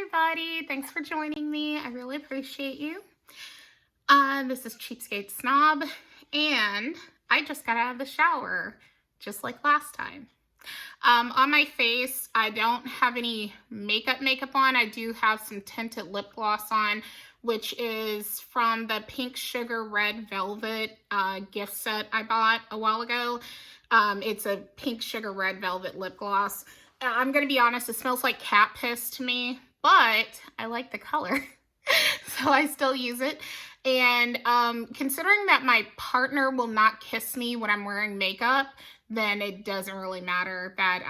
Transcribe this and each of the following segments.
everybody. Thanks for joining me. I really appreciate you. This is Cheapskate Snob, and I just got out of the shower, just like last time. On my face, I don't have any makeup on. I do have some tinted lip gloss on, which is from the Pink Sugar Red Velvet gift set I bought a while ago. It's a Pink Sugar Red Velvet lip gloss. I'm going to be honest, it smells like cat piss to me, but I like the color, so I still use it. And considering that my partner will not kiss me when I'm wearing makeup, then it doesn't really matter that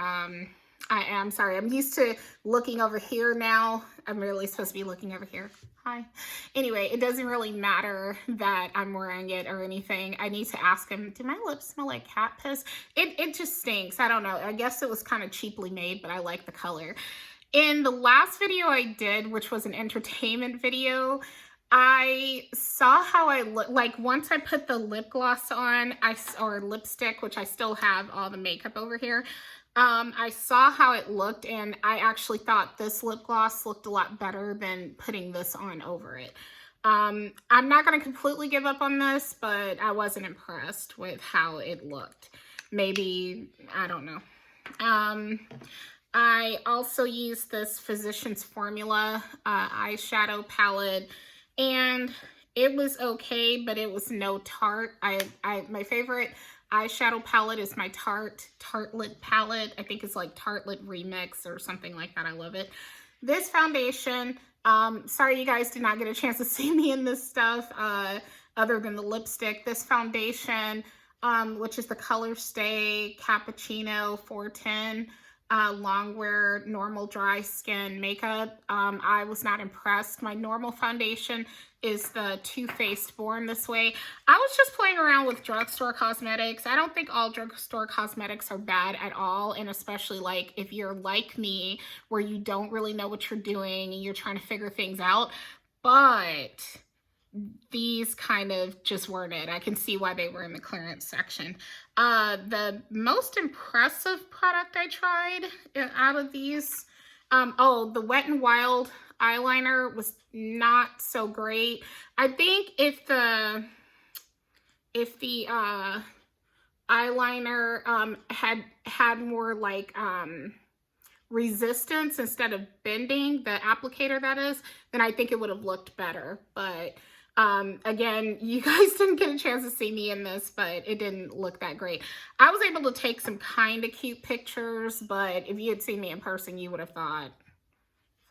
I'm sorry, I'm used to looking over here now. I'm really supposed to be looking over here. Hi. Anyway, it doesn't really matter that I'm wearing it or anything. I need to ask him, do my lips smell like cat piss? It just stinks. I don't know. I guess it was kind of cheaply made, but I like the color. In the last video I did, which was an entertainment video, I saw how I look. Like once I put the lip gloss on, or lipstick, which I still have all the makeup over here, I saw how it looked, and I actually thought this lip gloss looked a lot better than putting this on over it. I'm not going to completely give up on this, but I wasn't impressed with how it looked. Maybe, I don't know. I also used this Physicians Formula eyeshadow palette, and it was okay, but it was no Tarte. My favorite eyeshadow palette is my Tartelette palette. I think it's like Tartelette Remix or something like that. I love it. This foundation, sorry you guys did not get a chance to see me in this stuff other than the lipstick. This foundation, which is the Color Stay Cappuccino 410 Longwear Normal Dry Skin Makeup. I was not impressed. My normal foundation is the Too Faced Born This Way. I was just playing around with drugstore cosmetics. I don't think all drugstore cosmetics are bad at all, and especially like if you're like me where you don't really know what you're doing and you're trying to figure things out, but these kind of just weren't it. I can see why they were in the clearance section. The most impressive product I tried out of these, oh, the Wet n Wild eyeliner was not so great. I think if the eyeliner had more like resistance instead of bending, the applicator that is, then I think it would have looked better. But again, you guys didn't get a chance to see me in this, but it didn't look that great. I was able to take some kind of cute pictures, but if you had seen me in person, you would have thought,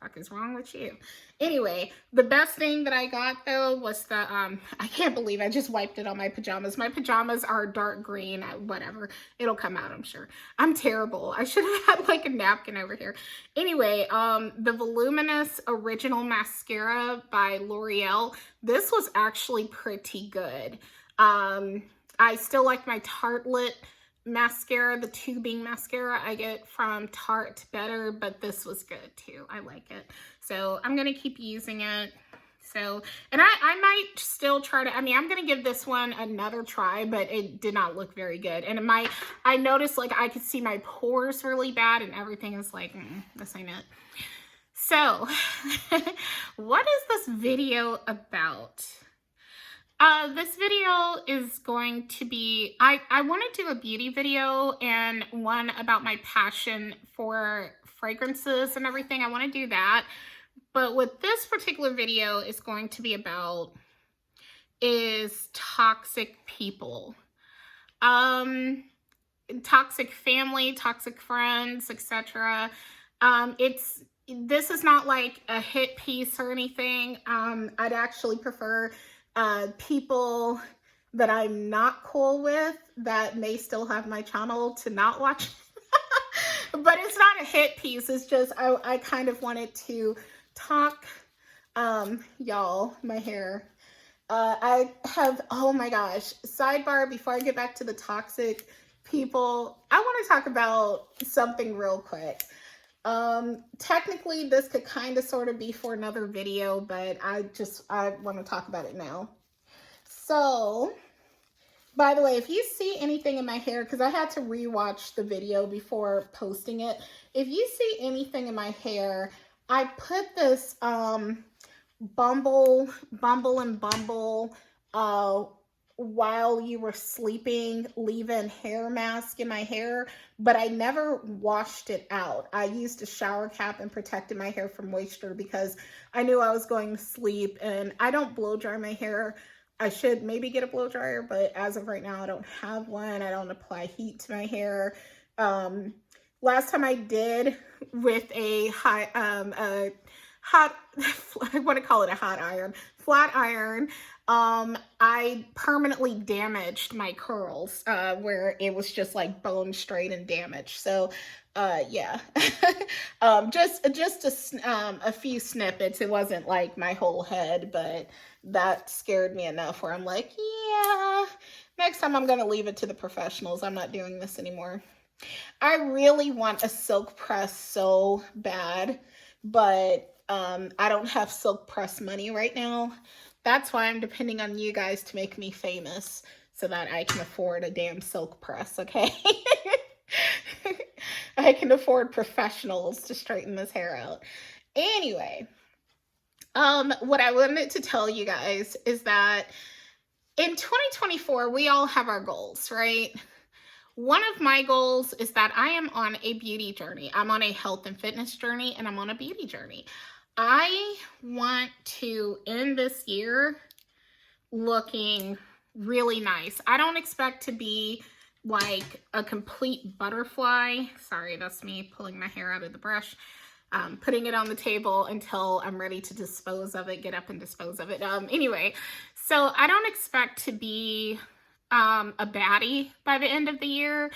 fuck is wrong with you? Anyway, the best thing that I got though was the, I can't believe I just wiped it on my pajamas. My pajamas are dark green, whatever. It'll come out, I'm sure. I'm terrible. I should have had like a napkin over here. Anyway, the Voluminous Original Mascara by L'Oreal. This was actually pretty good. I still like my Tartelette mascara, the tubing mascara I get from Tarte better, but this was good too. I like it. So I'm going to keep using it. So, and I might still try to, I mean, I'm going to give this one another try, but it did not look very good. And I noticed like I could see my pores really bad and everything is like, this ain't it. So, what is this video about? This video is going to be, I want to do a beauty video and one about my passion for fragrances and everything. I want to do that. But what this particular video is going to be about is toxic people. Toxic family, toxic friends, etc. This is not like a hit piece or anything. I'd actually prefer people that I'm not cool with that may still have my channel to not watch. But it's not a hit piece. It's just I kind of wanted to talk. Y'all, my hair. I have, oh my gosh, sidebar before I get back to the toxic people. I want to talk about something real quick. Technically this could kind of sort of be for another video, but I want to talk about it now. So, by the way, if you see anything in my hair, because I had to rewatch the video before posting it, if you see anything in my hair, I put this Bumble and Bumble uh while you were sleeping leave-in hair mask in my hair, but I never washed it out. I used a shower cap and protected my hair from moisture because I knew I was going to sleep, and I don't blow dry my hair. I should maybe get a blow dryer, but as of right now I don't have one. I don't apply heat to my hair. um Last time I did with a hot I want to call it a hot iron, flat iron. I permanently damaged my curls where it was just like bone straight and damaged. So yeah. Just a few snippets. It wasn't like my whole head, but that scared me enough where I'm like, yeah, next time I'm gonna leave it to the professionals. I'm not doing this anymore. I really want a silk press so bad, but I don't have silk press money right now. That's why I'm depending on you guys to make me famous so that I can afford a damn silk press, okay? I can afford professionals to straighten this hair out. Anyway, what I wanted to tell you guys is that in 2024, we all have our goals, right? One of my goals is that I am on a beauty journey. I'm on a health and fitness journey, and I'm on a beauty journey. I want to end this year looking really nice. I don't expect to be like a complete butterfly. Sorry, that's me pulling my hair out of the brush. Putting it on the table until I'm ready to dispose of it, get up and dispose of it. Anyway, so I don't expect to be a baddie by the end of the year,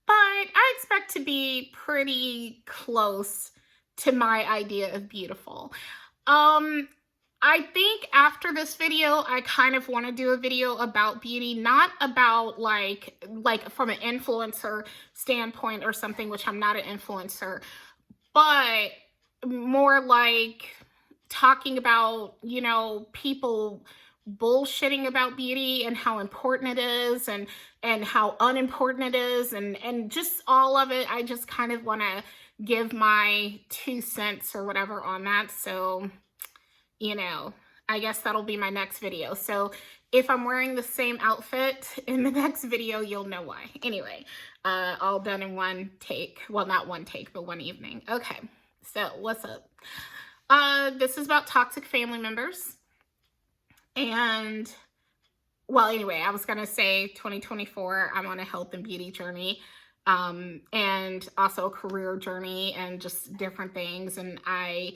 but I expect to be pretty close to my idea of beautiful. I think after this video, I kind of want to do a video about beauty, not about like from an influencer standpoint or something, which I'm not an influencer, but more like talking about, you know, people bullshitting about beauty and how important it is and how unimportant it is and just all of it. I just kind of want to give my 2 cents or whatever on that. So, you know, I guess that'll be my next video. So if I'm wearing the same outfit in the next video, you'll know why. Anyway, all done in one take. Well, not one take, but one evening. Okay, so what's up? This is about toxic family members. And, well, anyway, I was going to say 2024, I'm on a health and beauty journey, and also a career journey and just different things. And I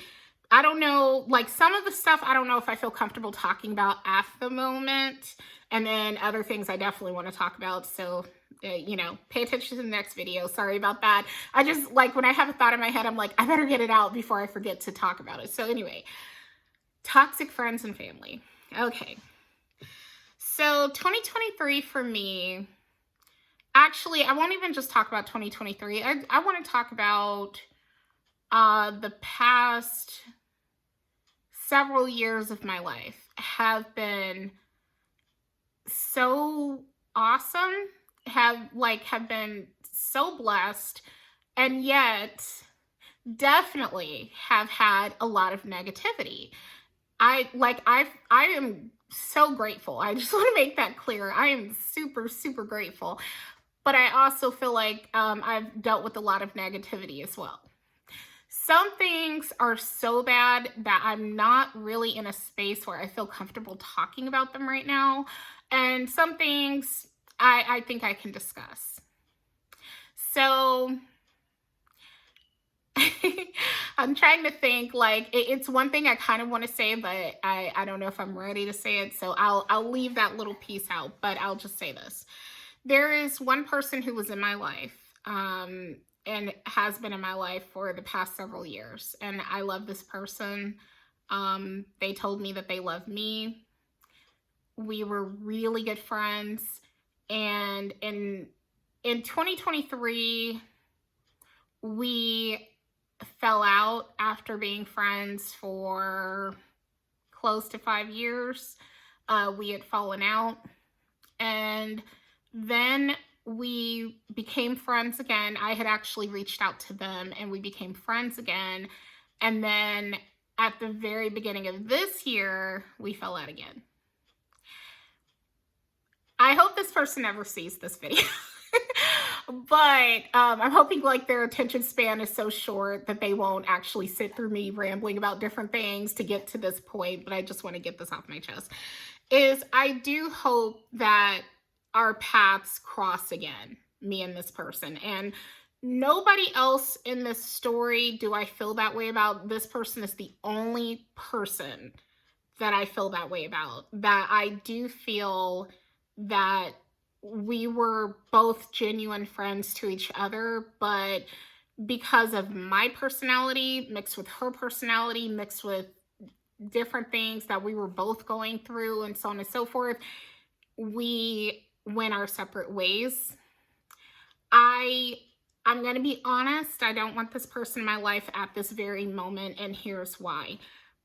don't know, like some of the stuff, I don't know if I feel comfortable talking about at the moment. And then other things I definitely want to talk about. So, you know, pay attention to the next video. Sorry about that. I just, like, when I have a thought in my head, I'm like, I better get it out before I forget to talk about it. So anyway, toxic friends and family. Okay. So 2023 for me, actually, I won't even just talk about 2023. I want to talk about the past several years of my life have been so awesome, have been so blessed, and yet definitely have had a lot of negativity. I am so grateful. I just want to make that clear. I am super, super grateful. But I also feel like I've dealt with a lot of negativity as well. Some things are so bad that I'm not really in a space where I feel comfortable talking about them right now. And some things I think I can discuss. So I'm trying to think, like, it's one thing I kind of want to say, but I don't know if I'm ready to say it. So I'll leave that little piece out, but I'll just say this. There is one person who was in my life, and has been in my life for the past several years. And I love this person. They told me that they love me. We were really good friends. And in 2023, we fell out after being friends for close to 5 years. We had fallen out, and then we became friends again. I had actually reached out to them and we became friends again. And then at the very beginning of this year, we fell out again. I hope this person never sees this video. But I'm hoping like their attention span is so short that they won't actually sit through me rambling about different things to get to this point. But I just want to get this off my chest. I do hope that our paths cross again, me and this person. And nobody else in this story do I feel that way about. This person is the only person that I feel that way about. That I do feel that we were both genuine friends to each other, but because of my personality mixed with her personality, mixed with different things that we were both going through and so on and so forth, we went our separate ways. I'm going to be honest, I don't want this person in my life at this very moment, and here's why.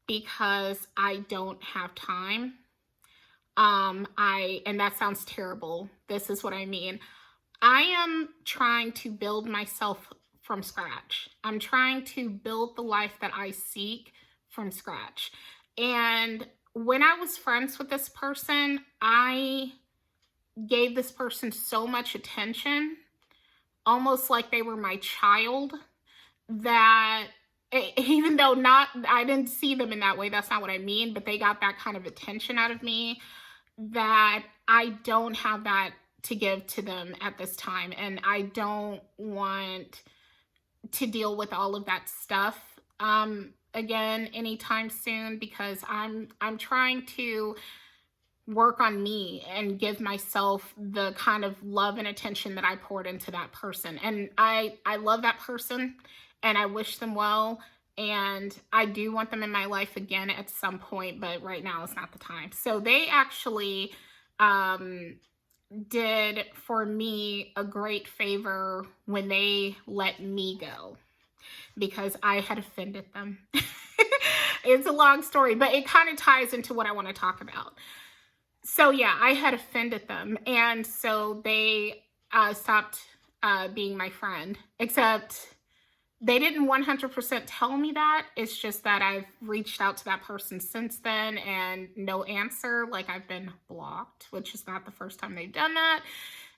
Because I don't have time. And that sounds terrible. This is what I mean. I am trying to build myself from scratch. I'm trying to build the life that I seek from scratch. And when I was friends with this person, I gave this person so much attention, almost like they were my child, that even though I didn't see them in that way, that's not what I mean, but they got that kind of attention out of me, that I don't have that to give to them at this time. And I don't want to deal with all of that stuff again anytime soon, because I'm trying to work on me and give myself the kind of love and attention that I poured into that person. And I love that person and I wish them well. And I do want them in my life again at some point, but right now is not the time. So they actually did for me a great favor when they let me go, because I had offended them. It's a long story, but it kind of ties into what I want to talk about. So yeah, I had offended them. And so they stopped being my friend, except they didn't 100% tell me that. It's just that I've reached out to that person since then and no answer. Like, I've been blocked, which is not the first time they've done that.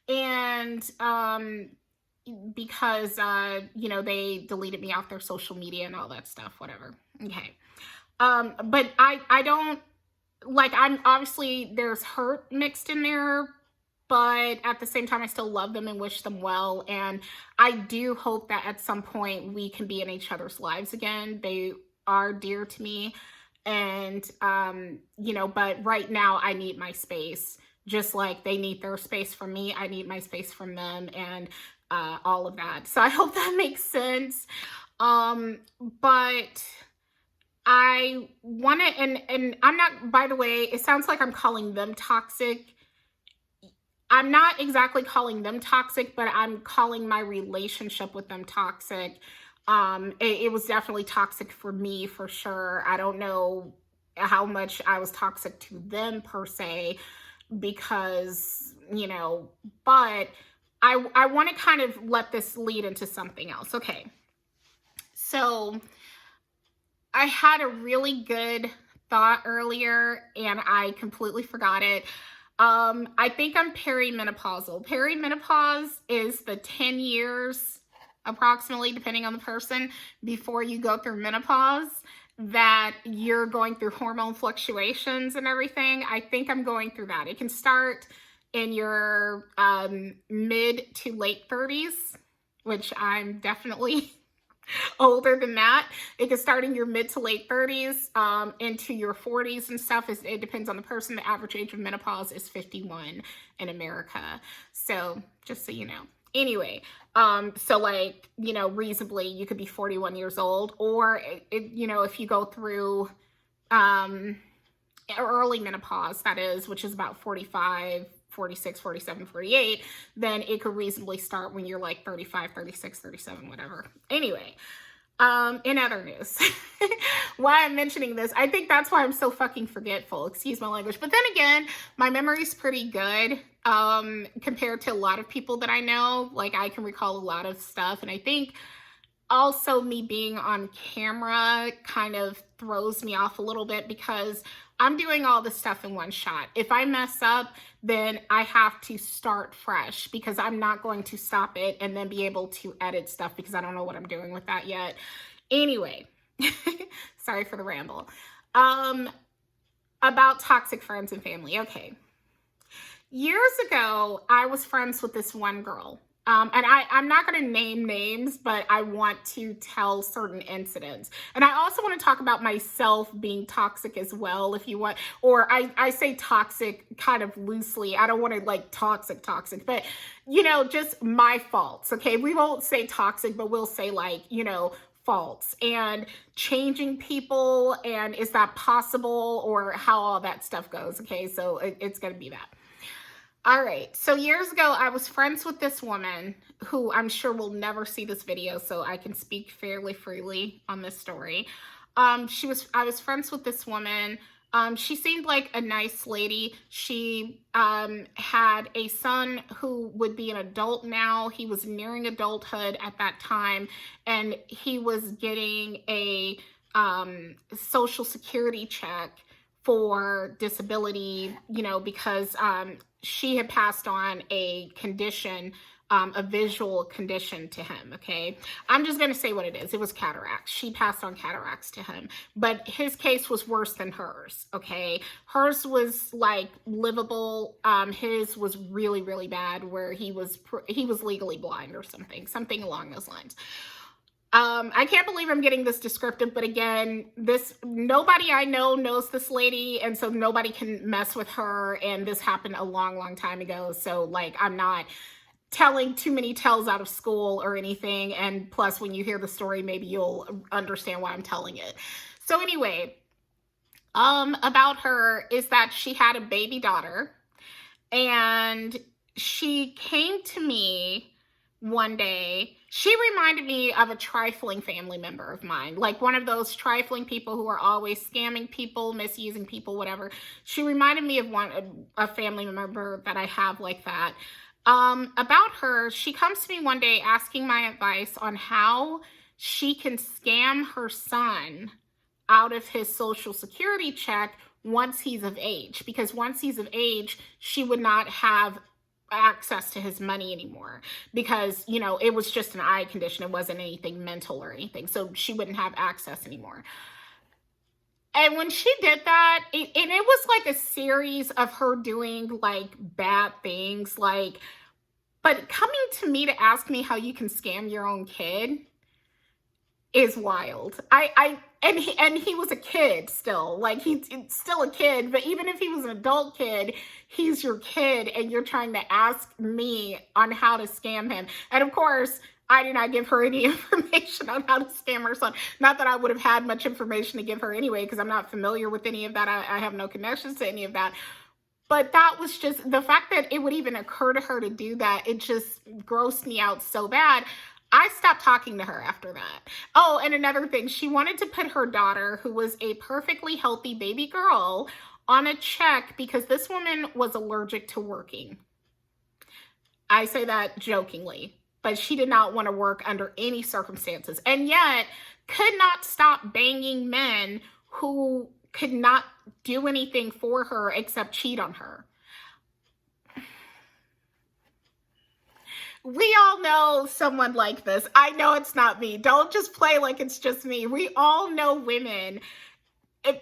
And because, they deleted me off their social media and all that stuff, whatever. Okay. But I don't, like, I'm obviously, there's hurt mixed in there, but at the same time, I still love them and wish them well. And I do hope that at some point we can be in each other's lives again. They are dear to me. And, but right now I need my space, just like they need their space from me. I need my space from them, and all of that. So I hope that makes sense. But I want to, and I'm not, by the way, it sounds like I'm calling them toxic. I'm not exactly calling them toxic, but I'm calling my relationship with them toxic. It was definitely toxic for me, for sure. I don't know how much I was toxic to them per se, because, but I want to kind of let this lead into something else. Okay. So I had a really good thought earlier and I completely forgot it. I think I'm perimenopausal. Perimenopause is the 10 years, approximately, depending on the person, before you go through menopause, that you're going through hormone fluctuations and everything. I think I'm going through that. It can start in your mid to late 30s, which I'm definitely older than that. It can start in your mid to late 30s into your 40s and stuff. It depends on the person. The average age of menopause is 51 in America. So just so you know. Anyway, so like, reasonably you could be 41 years old, or, if you go through early menopause, that is, which is about 45, 46, 47, 48, then it could reasonably start when you're like 35, 36, 37, whatever. Anyway, in other news, why I'm mentioning this, I think that's why I'm so fucking forgetful, excuse my language. But then again, my memory's pretty good compared to a lot of people that I know. Like, I can recall a lot of stuff, and I think also me being on camera kind of throws me off a little bit because I'm doing all this stuff in one shot. If I mess up, then I have to start fresh because I'm not going to stop it and then be able to edit stuff because I don't know what I'm doing with that yet. Anyway, sorry for the ramble. About toxic friends and family. Okay. Years ago, I was friends with this one girl. And I'm not going to name names, but I want to tell certain incidents. And I also want to talk about myself being toxic as well, if you want. Or I say toxic kind of loosely. I don't want to like toxic, but, you know, just my faults, okay? We won't say toxic, but we'll say like, you know, faults and changing people. And is that possible, or how all that stuff goes, okay? So it's going to be that. All right, so years ago, I was friends with this woman who I'm sure will never see this video, so I can speak fairly freely on this story. I was friends with this woman. She seemed like a nice lady. She had a son who would be an adult now. He was nearing adulthood at that time, and he was getting a Social Security check for disability, you know, because she had passed on a condition, a visual condition to him, okay? I'm just going to say what it is. It was cataracts. She passed on cataracts to him, but his case was worse than hers, okay? Hers was like livable. His was really, really bad, where he was legally blind or something along those lines. I can't believe I'm getting this descriptive, but again, nobody I know knows this lady, and so nobody can mess with her, and this happened a long, long time ago, so like I'm not telling too many tales out of school or anything, and plus when you hear the story, maybe you'll understand why I'm telling it. So anyway, about her is that she had a baby daughter, and she came to me one day. She reminded me of a trifling family member of mine, like one of those trifling people who are always scamming people, misusing people, whatever. She reminded me of a family member that I have like that. About her, she comes to me one day asking my advice on how she can scam her son out of his Social Security check once he's of age, because once he's of age, she would not have access to his money anymore, because, you know, it was just an eye condition. It wasn't anything mental or anything. So she wouldn't have access anymore. And when she did that, it was like a series of her doing like bad things, like, but coming to me to ask me how you can scam your own kid is wild. And he was a kid still, like he's still a kid, but even if he was an adult kid, he's your kid, and you're trying to ask me on how to scam him. And of course, I did not give her any information on how to scam her son. Not that I would have had much information to give her anyway, because I'm not familiar with any of that. I have no connections to any of that. But that was just, the fact that it would even occur to her to do that, it just grossed me out so bad. I stopped talking to her after that. Oh, and another thing, she wanted to put her daughter, who was a perfectly healthy baby girl, on a check because this woman was allergic to working. I say that jokingly, but she did not want to work under any circumstances, and yet could not stop banging men who could not do anything for her except cheat on her. We all know someone like this. I know it's not me. Don't just play like it's just me. We all know women,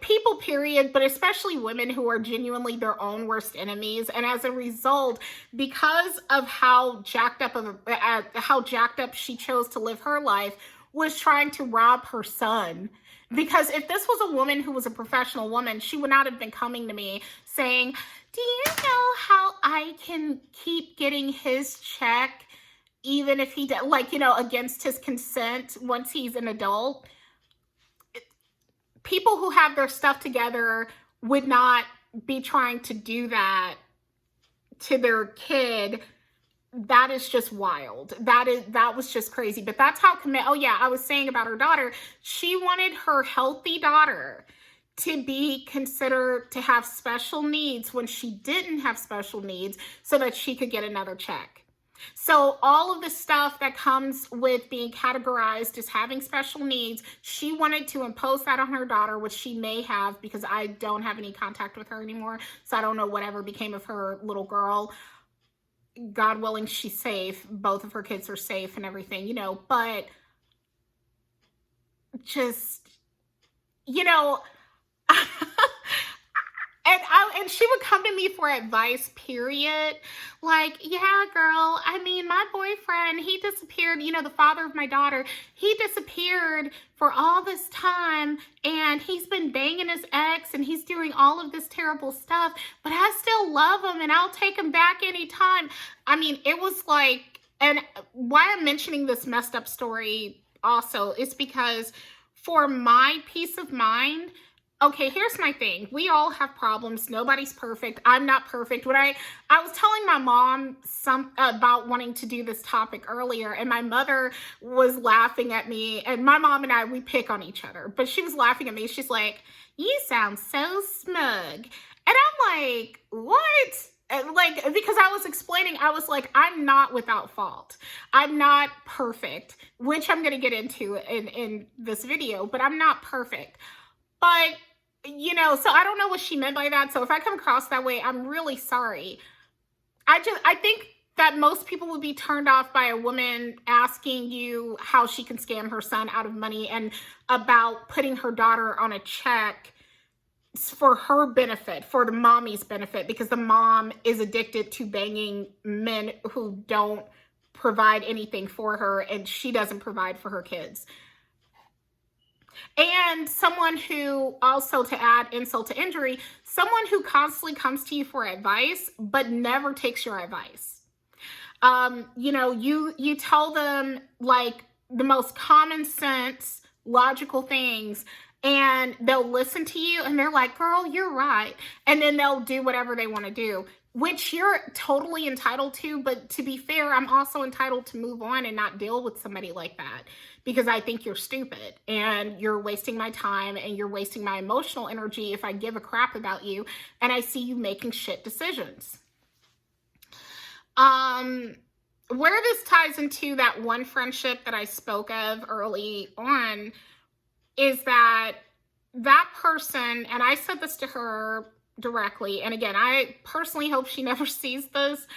people period, but especially women who are genuinely their own worst enemies. And as a result, because of how jacked up she chose to live her life, was trying to rob her son. Because if this was a woman who was a professional woman, she would not have been coming to me saying, do you know how I can keep getting his check even if he, like, you know, against his consent once he's an adult? People who have their stuff together would not be trying to do that to their kid. That is just wild. That was just crazy. But that's how oh yeah, I was saying about her daughter, she wanted her healthy daughter to be considered to have special needs when she didn't have special needs, so that she could get another check. So all of the stuff that comes with being categorized as having special needs, she wanted to impose that on her daughter, which she may have, because I don't have any contact with her anymore. So I don't know whatever became of her little girl. God willing, she's safe. Both of her kids are safe and everything, but just, you know, and she would come to me for advice, period. Like, yeah, girl, I mean, my boyfriend, he disappeared, the father of my daughter, he disappeared for all this time, and he's been banging his ex, and he's doing all of this terrible stuff, but I still love him, and I'll take him back anytime. I mean, it was like, and why I'm mentioning this messed up story also is because for my peace of mind, okay, here's my thing. We all have problems. Nobody's perfect. I'm not perfect. When I was telling my mom about wanting to do this topic earlier, and my mother was laughing at me, and my mom and I, we pick on each other, but she was laughing at me. She's like, "You sound so smug." And I'm like, "What?" Like, because I was explaining, I was like, I'm not without fault. I'm not perfect, which I'm going to get into in this video, but I'm not perfect. But, so I don't know what she meant by that. So if I come across that way, I'm really sorry. I think that most people would be turned off by a woman asking you how she can scam her son out of money and about putting her daughter on a check for her benefit, for the mommy's benefit, because the mom is addicted to banging men who don't provide anything for her, and she doesn't provide for her kids. And someone who, also to add insult to injury, someone who constantly comes to you for advice, but never takes your advice. You tell them like the most common sense, logical things, and they'll listen to you and they're like, girl, you're right. And then they'll do whatever they want to do, which you're totally entitled to. But to be fair, I'm also entitled to move on and not deal with somebody like that, because I think you're stupid and you're wasting my time and you're wasting my emotional energy if I give a crap about you and I see you making shit decisions. Where this ties into that one friendship that I spoke of early on is that person, and I said this to her directly, and again, I personally hope she never sees this,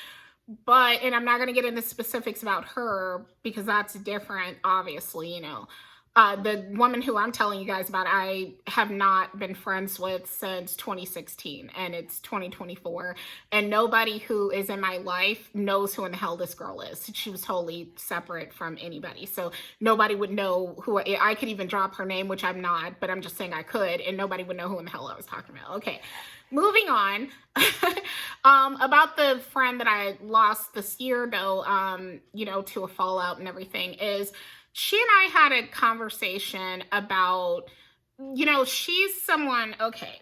and I'm not going to get into specifics about her because that's different, obviously, the woman who I'm telling you guys about, I have not been friends with since 2016, and it's 2024, and nobody who is in my life knows who in the hell this girl is. She was totally separate from anybody, so nobody would know who I could even drop her name, which I'm not, but I'm just saying I could, and nobody would know who in the hell I was talking about. Okay, moving on. About the friend that I lost this year, though, to a fallout and everything, is she and I had a conversation about, she's someone, okay,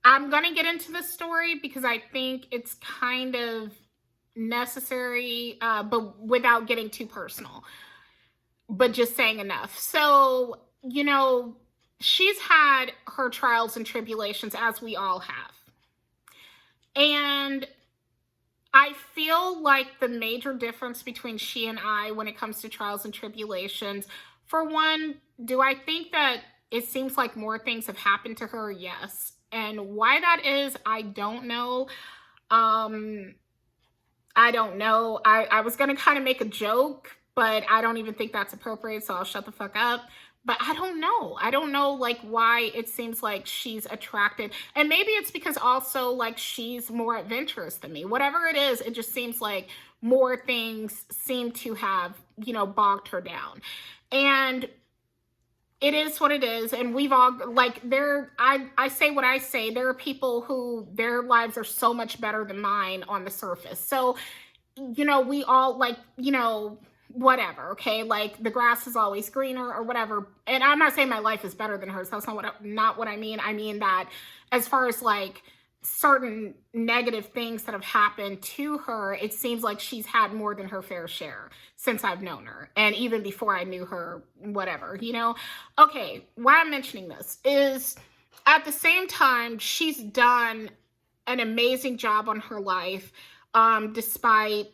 I'm going to get into this story because I think it's kind of necessary, but without getting too personal, but just saying enough. So, she's had her trials and tribulations, as we all have. And I feel like the major difference between she and I when it comes to trials and tribulations, for one, do I think that it seems like more things have happened to her? Yes. And why that is, I don't know. I don't know. I was going to kind of make a joke, but I don't even think that's appropriate, so I'll shut the fuck up. But I don't know. I don't know, like, why it seems like she's attracted. And maybe it's because also, like, she's more adventurous than me. Whatever it is, it just seems like more things seem to have, bogged her down. And it is what it is. And we've all, like, I say what I say. There are people who their lives are so much better than mine on the surface. So, we all, like, whatever, okay, like the grass is always greener or whatever. And I'm not saying my life is better than hers. That's not what I mean. I mean that as far as like certain negative things that have happened to her, it seems like she's had more than her fair share since I've known her, and even before I knew her, whatever, Okay, why I'm mentioning this is at the same time, she's done an amazing job on her life. despite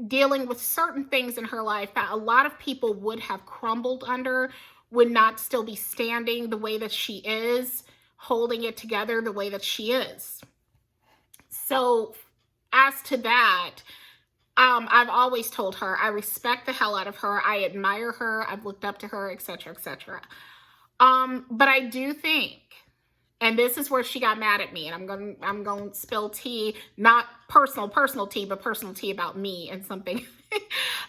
dealing with certain things in her life that a lot of people would have crumbled under, would not still be standing the way that she is, holding it together the way that she is. So as to that, I've always told her I respect the hell out of her. I admire her. I've looked up to her, etc., etc. But I do think, and this is where she got mad at me, and I'm going to spill tea, not personal tea, but personal tea about me and something.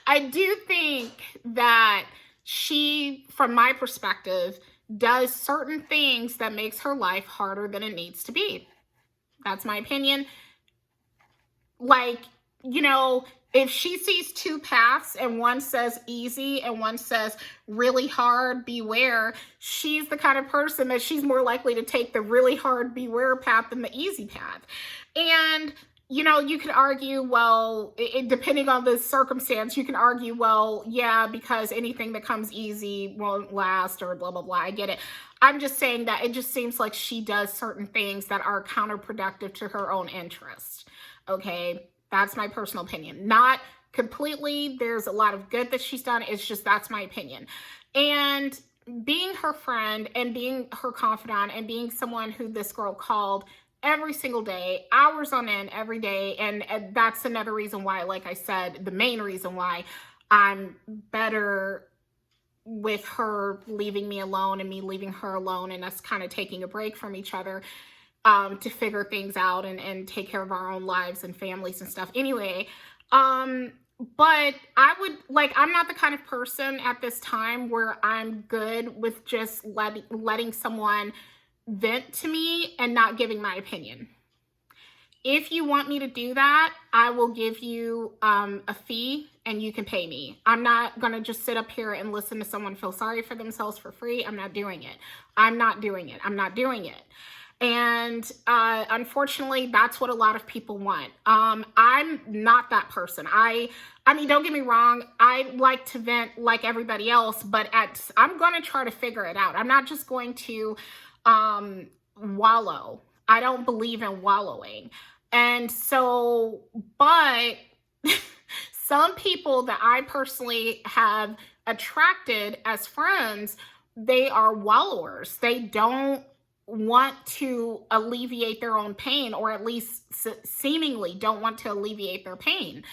I do think that she, from my perspective, does certain things that makes her life harder than it needs to be. That's my opinion. Like, you know, if she sees two paths and one says easy and one says really hard, beware, she's the kind of person that she's more likely to take the really hard beware path than the easy path. And, you know, you could argue, well, depending on the circumstance, you can argue, well, yeah, because anything that comes easy won't last or blah, blah, blah. I get it. I'm just saying that it just seems like she does certain things that are counterproductive to her own interest. Okay, that's my personal opinion. Not completely. There's a lot of good that she's done. It's just, that's my opinion. And being her friend and being her confidant and being someone who this girl called every single day, hours on end, every day. And that's another reason why, like I said, the main reason why I'm better with her leaving me alone and me leaving her alone and us kind of taking a break from each other. To figure things out and take care of our own lives and families and stuff. Anyway, but I would, like, I'm not the kind of person at this time where I'm good with just letting someone vent to me and not giving my opinion. If you want me to do that, I will give you a fee and you can pay me. I'm not going to just sit up here and listen to someone feel sorry for themselves for free. I'm not doing it. I'm not doing it. And unfortunately, that's what a lot of people want. I'm not that person. I mean, don't get me wrong. I like to vent like everybody else, but I'm going to try to figure it out. I'm not just going to wallow. I don't believe in wallowing. And so, but some people that I personally have attracted as friends, they are wallowers. They don't want to alleviate their own pain, or at least seemingly don't want to alleviate their pain.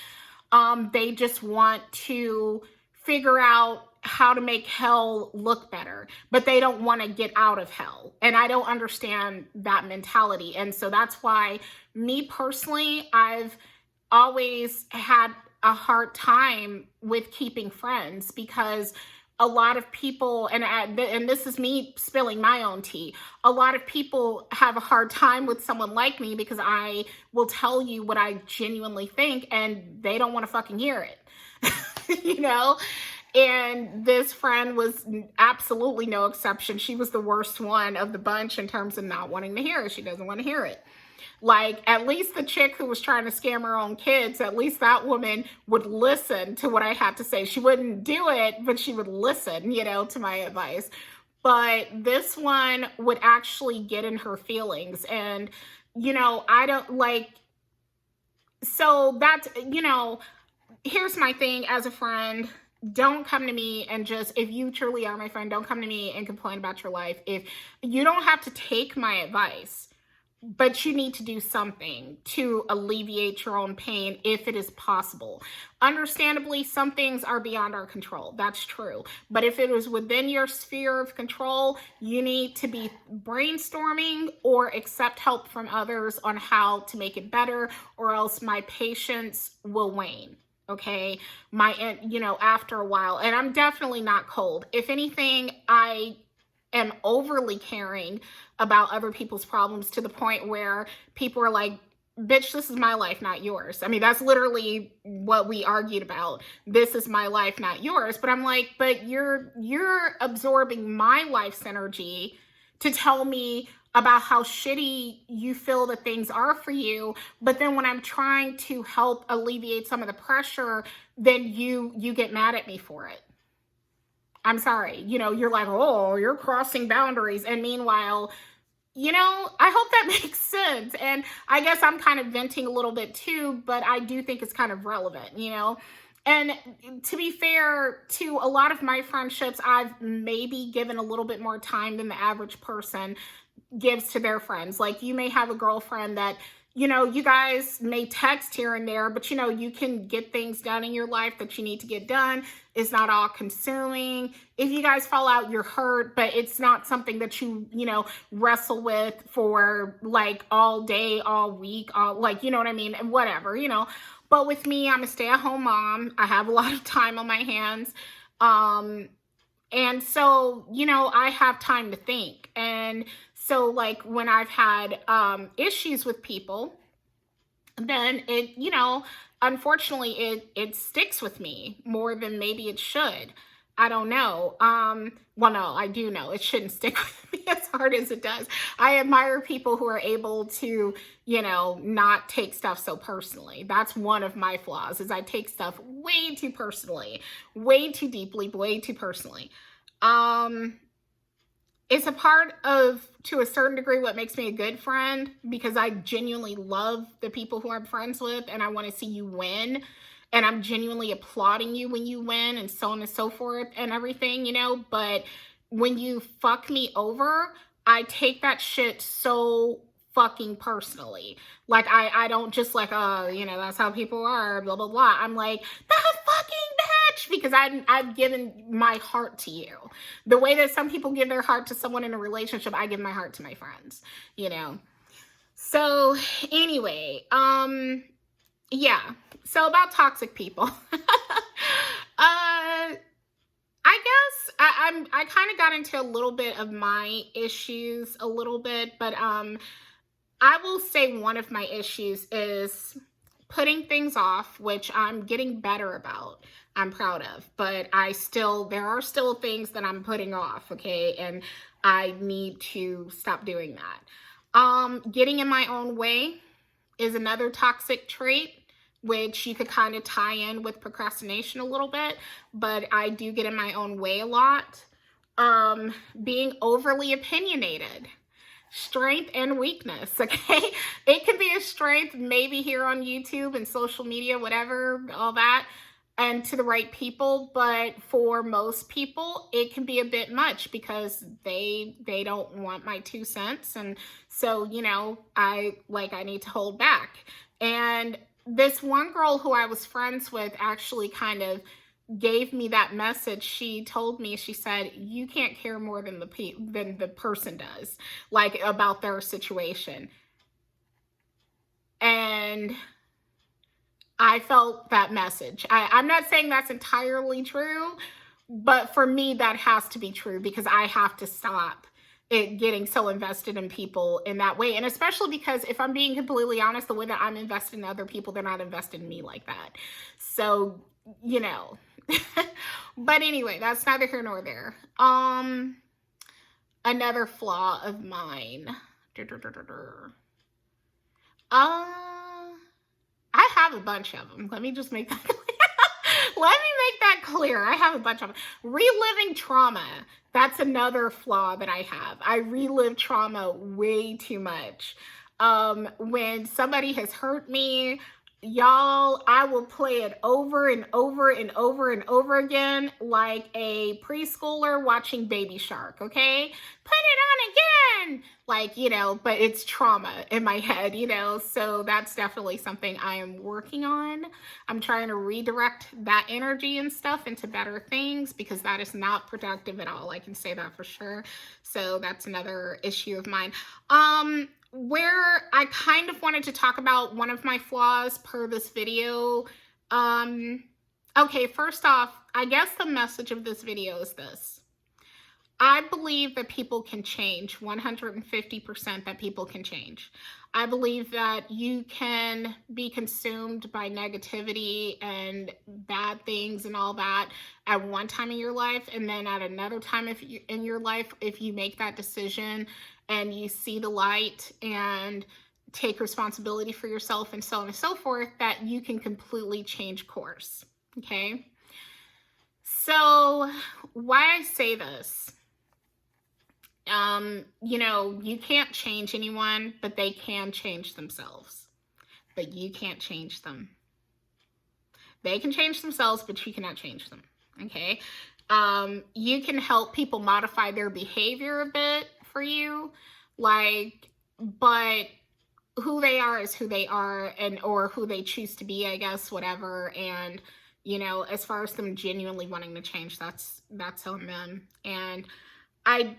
They just want to figure out how to make hell look better, but they don't want to get out of hell. And I don't understand that mentality. And so that's why, me personally, I've always had a hard time with keeping friends, because a lot of people, and this is me spilling my own tea, a lot of people have a hard time with someone like me because I will tell you what I genuinely think and they don't want to fucking hear it, you know? And this friend was absolutely no exception. She was the worst one of the bunch in terms of not wanting to hear it. She doesn't want to hear it. Like, at least the chick who was trying to scam her own kids, at least that woman would listen to what I had to say. She wouldn't do it, but she would listen, you know, to my advice. But this one would actually get in her feelings. And, you know, I don't like, so that's, you know, here's my thing as a friend. Don't come to me and just, if you truly are my friend, don't come to me and complain about your life. If you don't have to take my advice, but you need to do something to alleviate your own pain if it is possible. Understandably, some things are beyond our control. That's true. But if it is within your sphere of control, you need to be brainstorming or accept help from others on how to make it better, or else my patience will wane. Okay, you know, after a while. And I'm definitely not cold. If anything, I am overly caring about other people's problems to the point where people are like, bitch, this is my life, not yours. I mean, that's literally what we argued about. This is my life, not yours. But I'm like, but you're absorbing my life's energy to tell me about how shitty you feel that things are for you. But then when I'm trying to help alleviate some of the pressure, then you get mad at me for it. I'm sorry. You know, you're like, oh, you're crossing boundaries. And meanwhile, I hope that makes sense. And I guess I'm kind of venting a little bit too, but I do think it's kind of relevant. And to be fair, to a lot of my friendships, I've maybe given a little bit more time than the average person gives to their friends. Like, you may have a girlfriend that, you guys may text here and there, but you can get things done in your life that you need to get done. It's not all consuming. If you guys fall out, you're hurt, but it's not something that you wrestle with for like all day, all week, all like, you know what I mean? And whatever. But with me, I'm a stay-at-home mom. I have a lot of time on my hands. And so, I have time to think. And so, like, when I've had issues with people, then unfortunately, it sticks with me more than maybe it should. I don't know. Well, no, I do know it shouldn't stick with me as hard as it does. I admire people who are able to, not take stuff so personally. That's one of my flaws, is I take stuff way too personally, way too deeply, way too personally. It's a part of, to a certain degree, what makes me a good friend, because I genuinely love the people who I'm friends with and I want to see you win. And I'm genuinely applauding you when you win, and so on and so forth and everything. But when you fuck me over, I take that shit so fucking personally. Like, I don't just like, oh, that's how people are, blah, blah, blah. I'm like, the fucking bitch, because I've given my heart to you. The way that some people give their heart to someone in a relationship, I give my heart to my friends. So anyway, yeah. So about toxic people. I guess I kind of got into a little bit of my issues a little bit, but I will say one of my issues is putting things off, which I'm getting better about. I'm proud of, but there are still things that I'm putting off, okay? And I need to stop doing that. Getting in my own way is another toxic trait, which you could kind of tie in with procrastination a little bit, but I do get in my own way a lot. Being overly opinionated. Strength and weakness, okay? It can be a strength maybe here on YouTube and social media, whatever, all that, and to the right people, but for most people, it can be a bit much because they don't want my 2 cents, and so, I need to hold back. And this one girl who I was friends with actually kind of gave me that message. She told me, she said, you can't care more than the person does, like, about their situation. And I felt that message. I'm not saying that's entirely true, but for me, that has to be true, because I have to stop it getting so invested in people in that way. And especially because, if I'm being completely honest, the way that I'm invested in other people, they're not invested in me like that. So, but anyway, that's neither here nor there. Another flaw of mine. I have a bunch of them. Let me just make that clear. Let me make that clear. I have a bunch of them. Reliving trauma. That's another flaw that I have. I relive trauma way too much. When somebody has hurt me, y'all, I will play it over and over and over and over again, like a preschooler watching Baby Shark, okay? Put it on again! Like, but it's trauma in my head, so that's definitely something I am working on. I'm trying to redirect that energy and stuff into better things, because that is not productive at all. I can say that for sure. So that's another issue of mine. Where I kind of wanted to talk about one of my flaws per this video. Okay, first off, I guess the message of this video is this. I believe that people can change, 150% that people can change. I believe that you can be consumed by negativity and bad things and all that at one time in your life, and then at another time in your life, if you make that decision and you see the light and take responsibility for yourself and so on and so forth, that you can completely change course, okay? So why I say this You know, you can't change anyone, but they can change themselves. But you can't change them. They can change themselves, but you cannot change them. Okay? You can help people modify their behavior a bit for you, like, but who they are is who they are, and or who they choose to be, I guess, whatever. And you know, as far as them genuinely wanting to change, that's on them. And I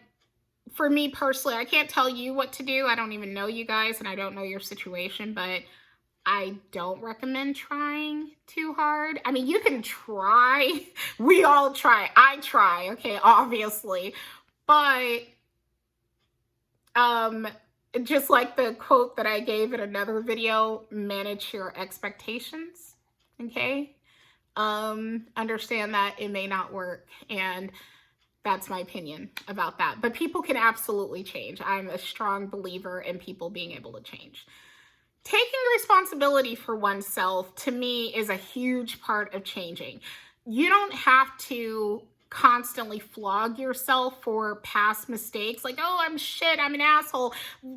for me personally, I can't tell you what to do. I don't even know you guys, and I don't know your situation, but I don't recommend trying too hard. I mean, you can try. We all try. I try, okay, obviously. But just like the quote that I gave in another video, manage your expectations, okay? Understand that it may not work, and that's my opinion about that. But people can absolutely change. I'm a strong believer in people being able to change. Taking responsibility for oneself, to me, is a huge part of changing. You don't have to constantly flog yourself for past mistakes, like, oh, I'm shit, I'm an asshole,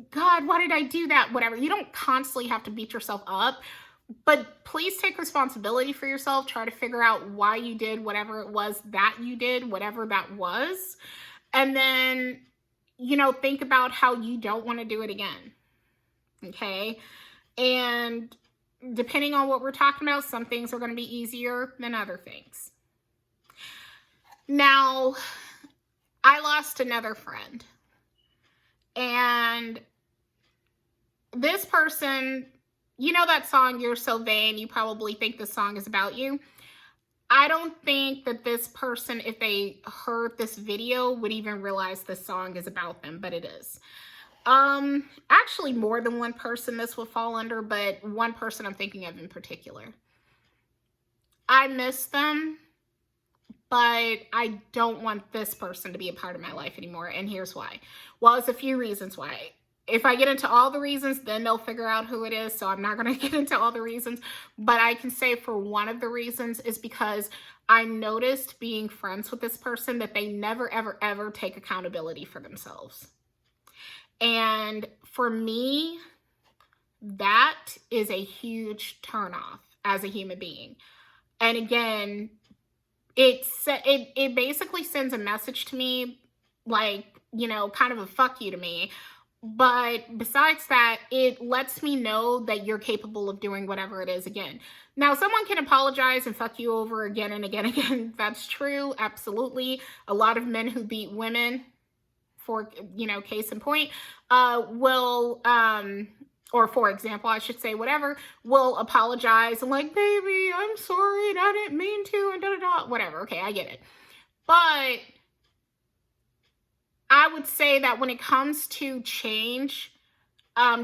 God, why did I do that, whatever. You don't constantly have to beat yourself up, but please take responsibility for yourself. Try to figure out why you did whatever it was that you did, whatever that was, and then, you know, think about how you don't want to do it again, okay? And depending on what we're talking about, some things are going to be easier than other things. Now, I lost another friend. And this person, you know that song, You're So Vain? You probably think the song is about you. I don't think that this person, if they heard this video, would even realize this song is about them, but it is. Actually more than one person this will fall under, but one person I'm thinking of in particular. I miss them, but I don't want this person to be a part of my life anymore, and here's why. Well, it's a few reasons why. If I get into all the reasons, then they'll figure out who it is, so I'm not going to get into all the reasons, but I can say for one of the reasons is because I noticed being friends with this person that they never, ever, ever take accountability for themselves. And for me, that is a huge turnoff as a human being. And again, it basically sends a message to me, like, you know, kind of a fuck you to me. But besides that, it lets me know that you're capable of doing whatever it is again. Now, someone can apologize and fuck you over again and again and again. That's true, absolutely. A lot of men who beat women, for, you know, case in point, will, or for example, I should say, whatever, will apologize and like, baby, I'm sorry, and I didn't mean to, and da-da-da, whatever. Okay, I get it. But I would say that when it comes to change,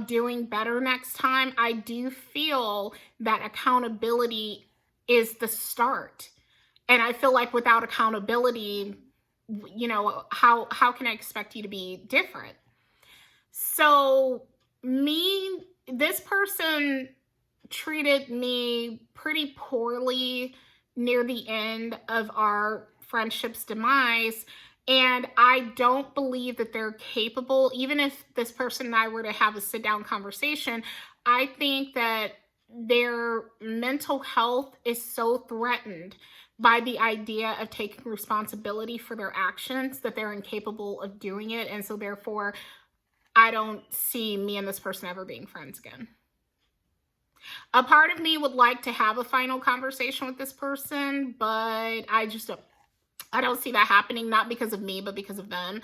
doing better next time, I do feel that accountability is the start. And I feel like without accountability, you know, how can I expect you to be different? So this person treated me pretty poorly near the end of our friendship's demise. And I don't believe that they're capable, even if this person and I were to have a sit-down conversation, I think that their mental health is so threatened by the idea of taking responsibility for their actions that they're incapable of doing it. And so therefore, I don't see me and this person ever being friends again. A part of me would like to have a final conversation with this person, but I don't see that happening, not because of me, but because of them.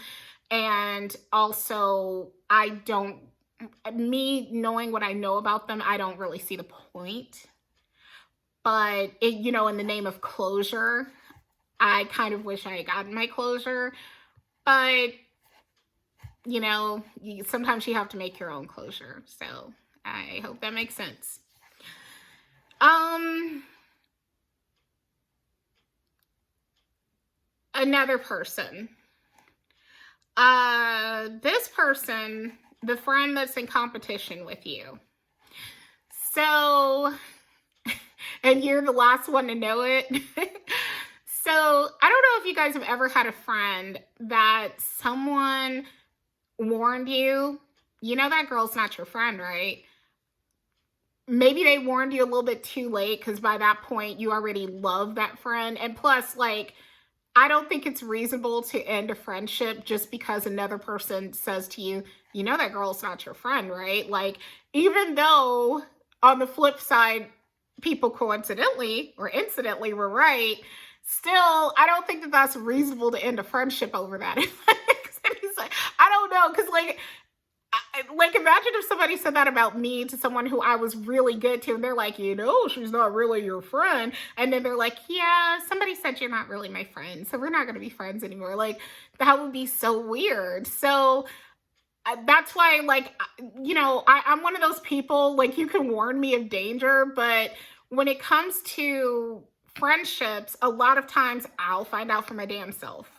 And also, me knowing what I know about them, I don't really see the point. But, you know, in the name of closure, I kind of wish I had gotten my closure. But, you know, sometimes you have to make your own closure. So, I hope that makes sense. Another person. This person, the friend that's in competition with you. So, and you're the last one to know it. So, I don't know if you guys have ever had a friend that someone warned you, you know that girl's not your friend, right? Maybe they warned you a little bit too late because by that point you already love that friend. And plus, like, I don't think it's reasonable to end a friendship just because another person says to you, you know that girl's not your friend, right? Like, even though on the flip side, people coincidentally or incidentally were right, still, I don't think that that's reasonable to end a friendship over that. I don't know, because like imagine if somebody said that about me to someone who I was really good to, and they're like, you know, she's not really your friend, and then they're like, yeah, somebody said you're not really my friend, so we're not going to be friends anymore. Like, that would be so weird. So that's why, like, you know, I'm one of those people, like, you can warn me of danger, but when it comes to friendships, a lot of times I'll find out for my damn self.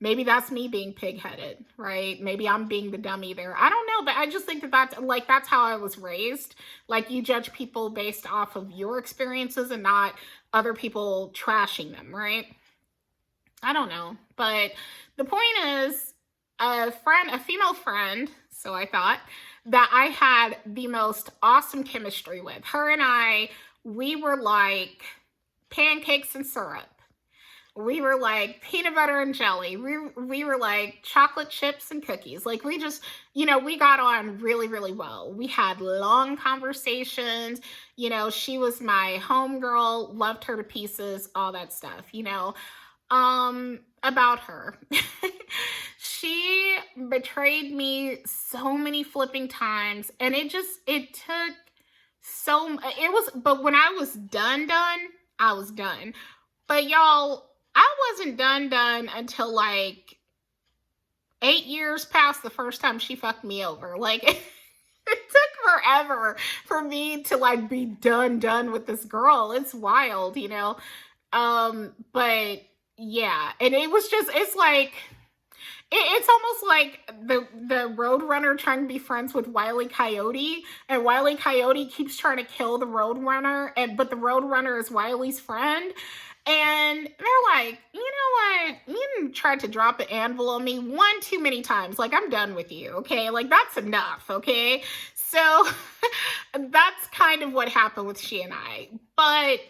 Maybe that's me being pig-headed, right? Maybe I'm being the dummy there. I don't know, but I just think that that's how I was raised. Like, you judge people based off of your experiences and not other people trashing them, right? I don't know. But the point is, a female friend, so I thought, that I had the most awesome chemistry with. Her and I, we were like pancakes and syrup. We were like peanut butter and jelly. We were like chocolate chips and cookies. Like, we just, you know, we got on really, really well. We had long conversations. You know, she was my homegirl, loved her to pieces, all that stuff, you know. About her. She betrayed me so many flipping times, and it took but when I was done, I was done. But y'all, I wasn't done until like 8 years past the first time she fucked me over. Like, it took forever for me to like be done with this girl. It's wild, you know. But yeah, and it's like, it's almost like the Roadrunner trying to be friends with Wile E. Coyote, and Wile E. Coyote keeps trying to kill the Roadrunner, but the Roadrunner is Wiley's friend. And they're like, you know what? You tried to drop an anvil on me one too many times. Like, I'm done with you, okay? Like, that's enough, okay? So that's kind of what happened with she and I. But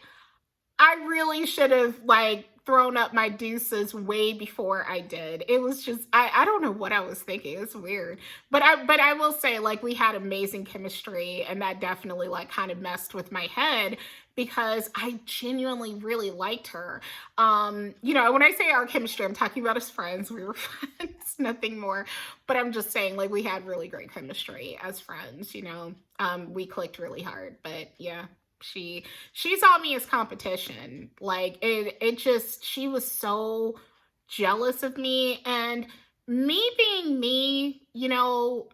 I really should have, like, thrown up my deuces way before I did. It was just, I don't know what I was thinking. It's weird. But I will say, like, we had amazing chemistry, and that definitely, like, kind of messed with my head because I genuinely really liked her. You know, when I say our chemistry, I'm talking about as friends. We were friends, nothing more. But I'm just saying, like, we had really great chemistry as friends, you know. We clicked really hard. But yeah, she saw me as competition. Like, she was so jealous of me, and me being me, you know,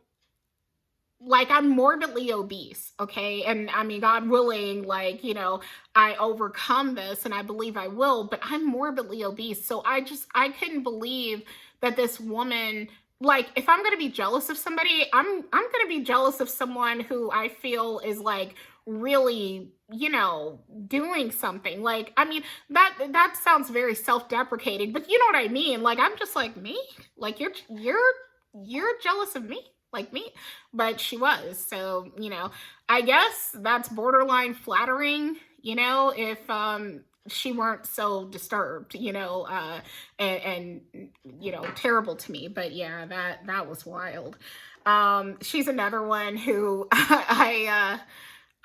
like, I'm morbidly obese, okay? And I mean, God willing, like, you know, I overcome this, and I believe I will, but I'm morbidly obese. So I couldn't believe that this woman, like, if I'm going to be jealous of somebody, I'm going to be jealous of someone who I feel is, like, really, you know, doing something. Like, I mean, that sounds very self-deprecating, but you know what I mean? Like, I'm just like, me? Like, you're jealous of me? Like me? But she was. So, you know, I guess that's borderline flattering, you know, if she weren't so disturbed, you know, and you know, terrible to me. But yeah, that was wild. She's another one who I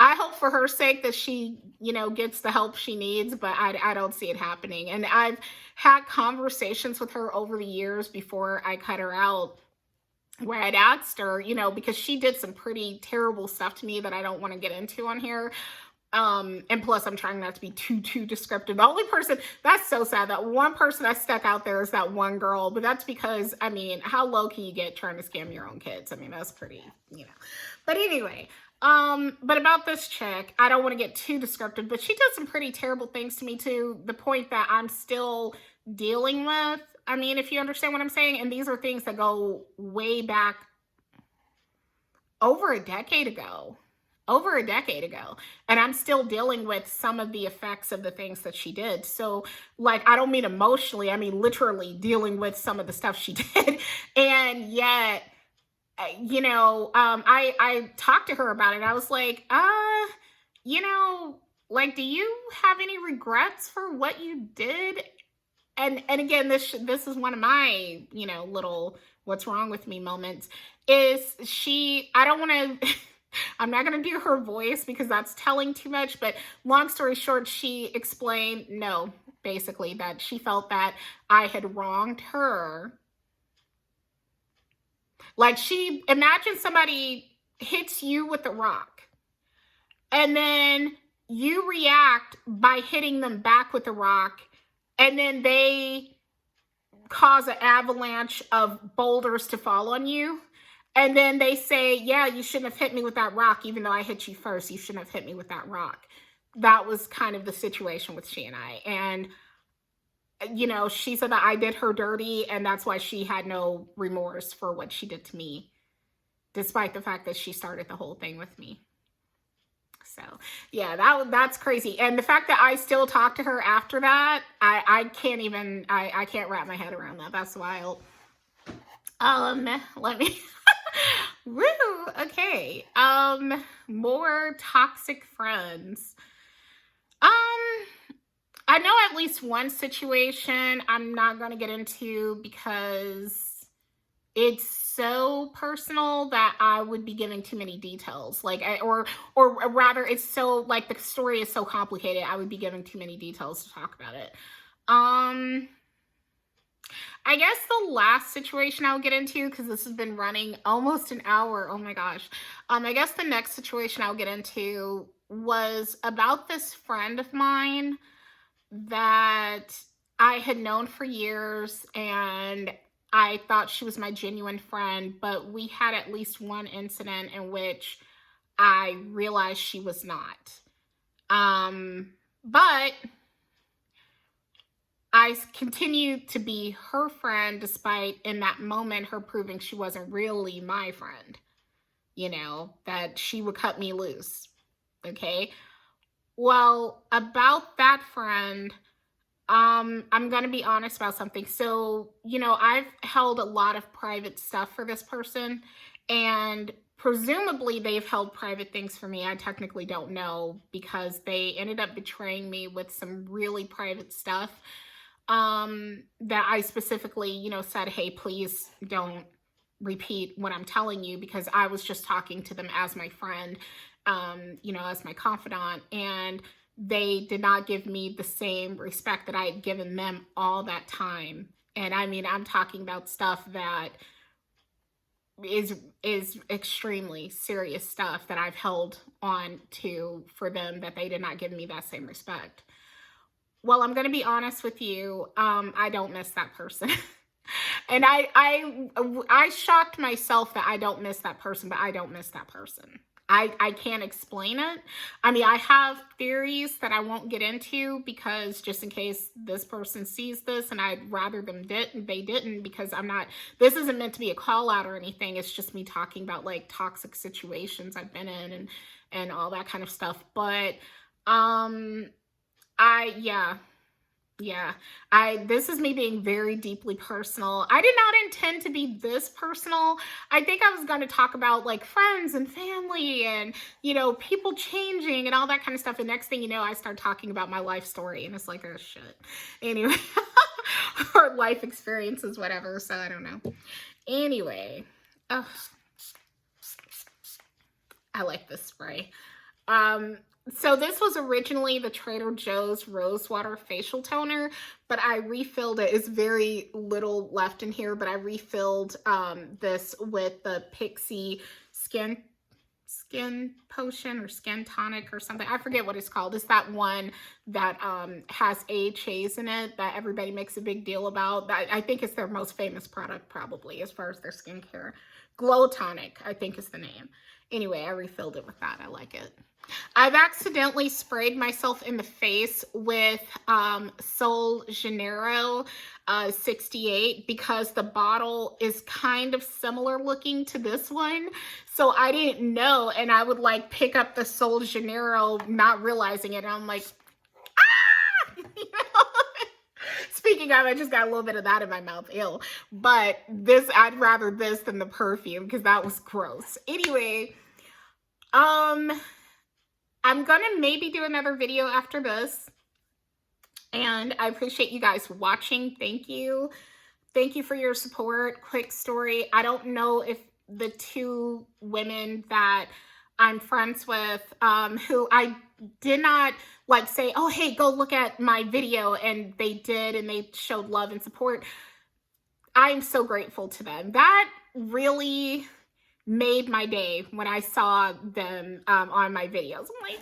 hope for her sake that she, you know, gets the help she needs, but I don't see it happening. And I've had conversations with her over the years before I cut her out, where I'd asked her, you know, because she did some pretty terrible stuff to me that I don't want to get into on here. And plus, I'm trying not to be too descriptive. The only person, that's so sad, that one person that stuck out there is that one girl, but that's because, I mean, how low can you get trying to scam your own kids? I mean, that's pretty, you know. But anyway, but about this chick, I don't want to get too descriptive, but she did some pretty terrible things to me, to the point that I'm still dealing with. I mean, if you understand what I'm saying. And these are things that go way back over a decade ago. over a decade ago, and I'm still dealing with some of the effects of the things that she did. So like, I don't mean emotionally, I mean literally dealing with some of the stuff she did. And yet, I talked to her about it. I was like, you know, like, do you have any regrets for what you did? And again, this is one of my, little what's wrong with me moments. Is she? I don't want to. I'm not going to do her voice because that's telling too much. But long story short, she explained no, basically that she felt that I had wronged her. Like, imagine somebody hits you with a rock, and then you react by hitting them back with a rock, and then they cause an avalanche of boulders to fall on you. And then they say, yeah, you shouldn't have hit me with that rock, even though I hit you first. You shouldn't have hit me with that rock. That was kind of the situation with she and I. And, she said that I did her dirty, and that's why she had no remorse for what she did to me, despite the fact that she started the whole thing with me. So yeah, that's crazy. And the fact that I still talk to her after that, I can't even, I can't wrap my head around that. That's wild. Let me, woo, okay. More toxic friends. I know at least one situation I'm not going to get into because it's so personal that I would be giving too many details. Like, or rather, it's so, like, the story is so complicated, I would be giving too many details to talk about it. I guess the last situation I'll get into, because this has been running almost an hour. Oh my gosh. I guess the next situation I'll get into was about this friend of mine that I had known for years, and I thought she was my genuine friend, but we had at least one incident in which I realized she was not. But I continued to be her friend despite in that moment her proving she wasn't really my friend, that she would cut me loose. Okay. Well, about that friend, I'm going to be honest about something. So, I've held a lot of private stuff for this person, and presumably they've held private things for me. I technically don't know, because they ended up betraying me with some really private stuff, that I specifically, said, hey, please don't repeat what I'm telling you, because I was just talking to them as my friend, as my confidant, and they did not give me the same respect that I had given them all that time. And I mean, I'm talking about stuff that is extremely serious stuff that I've held on to for them, that they did not give me that same respect. Well, I'm going to be honest with you. I don't miss that person. And I shocked myself that I don't miss that person, but I don't miss that person. I can't explain it. I mean, I have theories that I won't get into, because just in case this person sees this, and I'd rather they didn't, because this isn't meant to be a call out or anything. It's just me talking about, like, toxic situations I've been in and all that kind of stuff. But, this is me being very deeply personal. I did not intend to be this personal. I think I was going to talk about, like, friends and family and, people changing and all that kind of stuff. And next thing you know, I start talking about my life story, and it's like, oh shit. Anyway, or life experiences, whatever. So I don't know. Anyway, oh, I like this spray. So this was originally the Trader Joe's Rosewater Facial Toner, but I refilled it. It's very little left in here, but I refilled this with the Pixie Skin Potion or Skin Tonic or something. I forget what it's called. It's that one that has AHAs in it that everybody makes a big deal about. I think it's their most famous product, probably, as far as their skincare. Glow Tonic, I think, is the name. Anyway, I refilled it with that. I like it. I've accidentally sprayed myself in the face with Sol Janeiro. 68 because the bottle is kind of similar looking to this one. So I didn't know, and I would like pick up the Sol Janeiro not realizing it, and I'm like, ah! You know? Speaking of, I just got a little bit of that in my mouth, ew. But this, I'd rather this than the perfume because that was gross. Anyway, I'm gonna maybe do another video after this. And I appreciate you guys watching. Thank you. Thank you for your support. Quick story. I don't know if the two women that I'm friends with, who I did not like say, oh, hey, go look at my video. And they did, and they showed love and support. I'm so grateful to them. That really made my day when I saw them on my videos. I'm like,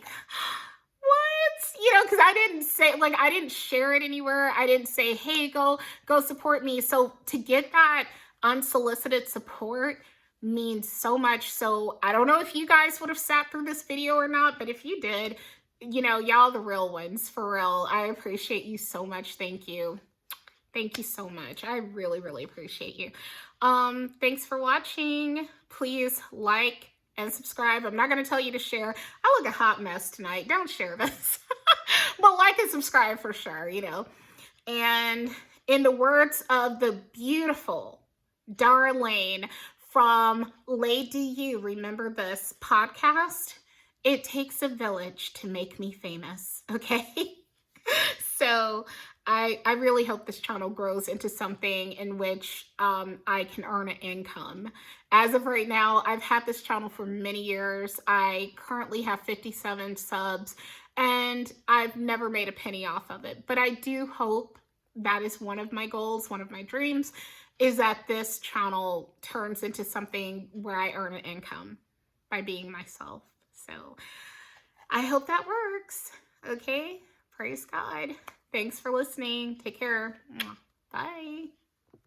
what? You know, because I didn't say, like, I didn't share it anywhere. I didn't say, hey, go support me. So to get that unsolicited support means so much. So I don't know if you guys would have sat through this video or not, but if you did, you know, y'all the real ones, for real. I appreciate you so much. Thank you. Thank you so much. I really, really appreciate you. Thanks for watching. Please like and subscribe. I'm not going to tell you to share. I look a hot mess tonight. Don't share this. But like and subscribe for sure, you know. And in the words of the beautiful Dara Lane from Lady You, remember this podcast? It takes a village to make me famous, okay? So I really hope this channel grows into something in which I can earn an income. As of right now, I've had this channel for many years. I currently have 57 subs, and I've never made a penny off of it. But I do hope that is one of my goals, one of my dreams, is that this channel turns into something where I earn an income by being myself. So I hope that works, okay? Praise God. Thanks for listening. Take care. Bye.